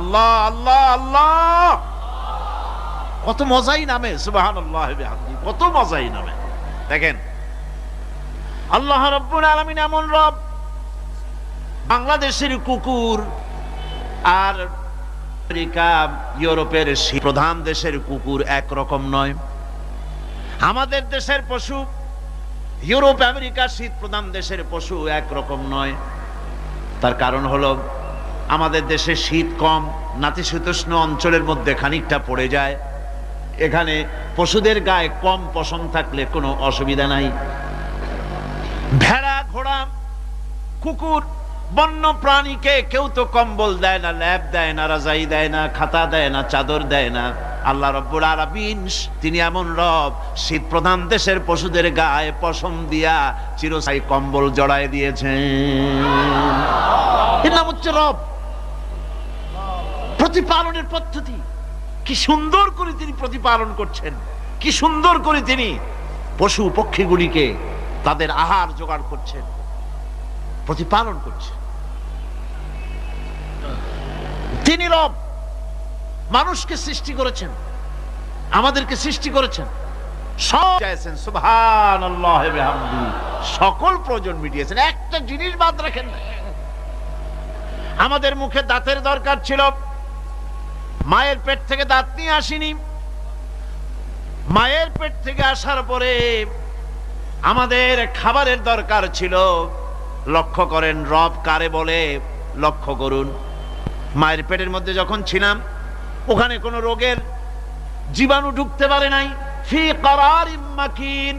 আল্লাহ আল্লাহ আল্লাহ, কত মজাই নামে, সুবহানাল্লাহ বিহামদি, কত মজাই নামে। দেখেন আল্লাহ রাব্বুল আলামিন এমন রব। বাংলাদেশের কুকুর আর আমেরিকা ইউরোপের প্রধান দেশের কুকুর একরকম নয়। আমাদের দেশের পশু ইউরোপ আমেরিকা শীত প্রধান দেশের পশু একরকম নয়। তার কারণ হলো আমাদের দেশে শীত কম, নাতিশীতোষ্ণ অঞ্চলের মধ্যে খানিকটা পড়ে যায়। এখানে পশুদের গায়ে কম পশম থাকলে কোনো অসুবিধা নাই। ভেড়া, ঘোড়া, কুকুর, বন্য প্রাণীকে কেউ তো কম্বল দেয় না, ল্যাপ দেয় না, রাজাই দেয় না, খাতা দেয় না, চাদর দেয় না। আল্লাহ রাব্বুল আলামিন তিনি এমন রব, শীত প্রধান দেশের পশুদের গায়ে পশম দিয়া চিরস্থায়ী কম্বল জড়ায় দিয়েছেন। এর নাম হচ্ছে রব। প্রতিপালনের পদ্ধতি কি সুন্দর করে তিনি প্রতিপালন করছেন, কি সুন্দর করে তিনি পশু পক্ষীগুলিকে তাদের আহার জোগাড় করছেন, প্রতিপালন করছেন। তিনি রব, মানুষকে সৃষ্টি করেছেন, আমাদেরকে সৃষ্টি করেছেন, সব চাইছেন, সুবহানাল্লাহ বিহামদি, সকল প্রয়োজন মিটিয়েছেন, একটা জিনিস বাদ রাখেন না। আমাদের মুখে দাঁতের দরকার ছিল, মায়ের পেট থেকে দাঁত নিয়ে আসিনি। মায়ের পেট থেকে আসার পরে আমাদের খাবারের দরকার ছিল। লক্ষ্য করেন রব কারে বলে, লক্ষ্য করুন। মায়ের পেটের মধ্যে যখন ছিলাম ওখানে কোনো রোগের জীবাণু ঢুকতে পারে নাই। ফি করারিম মাকিন,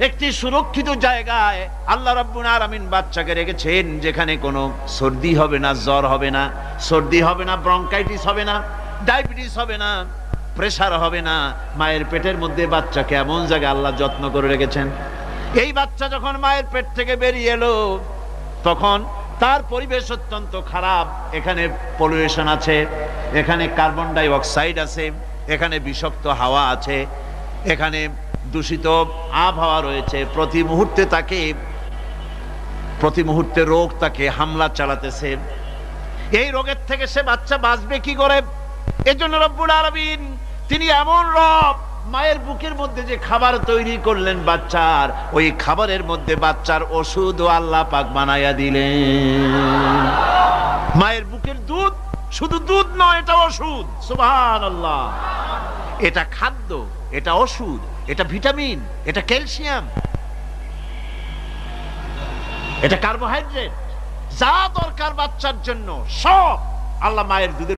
একটি সুরক্ষিত জায়গায় আল্লাহ রাব্বুল আলামিন বাচ্চাকে রেখেছেন, যেখানে কোনো সর্দি হবে না, জ্বর হবে না, সর্দি হবে না, ব্রঙ্কাইটিস হবে না, ডায়াবেটিস হবে না, প্রেসার হবে না। মায়ের পেটের মধ্যে বাচ্চাকে এমন জায়গায় আল্লাহ যত্ন করে রেখেছেন। এই বাচ্চা যখন মায়ের পেট থেকে বেরিয়ে এলো তখন তার পরিবেশ অত্যন্ত খারাপ। এখানে পলিউশন আছে, এখানে কার্বন ডাই অক্সাইড আছে, এখানে বিষাক্ত হাওয়া আছে, এখানে দূষিত আবহাওয়া রয়েছে। প্রতি মুহূর্তে রোগ তাকে হামলা চালাতেছে। এই রোগের থেকে সে বাচ্চা বাঁচবে কি করে? এজন্য রব্বুল আলামিন তিনি এমন রব, মায়ের বুকের মধ্যে যে খাবার তৈরি করলেন বাচ্চার, ওই খাবারের মধ্যে বাচ্চার ওষুধও আল্লাহ পাক বানায়া দিলেন। মায়ের বুকের দুধ শুধু দুধ নয়, এটা ওষুধ। সুবহানাল্লাহ, এটা খাদ্য, এটা ওষুধ, এটা ভিটামিন, এটা ক্যালসিয়াম, এটা কার্বোহাইড্রেট, যা দরকার বাচ্চার জন্য সব আল্লাহ মায়ের দুধের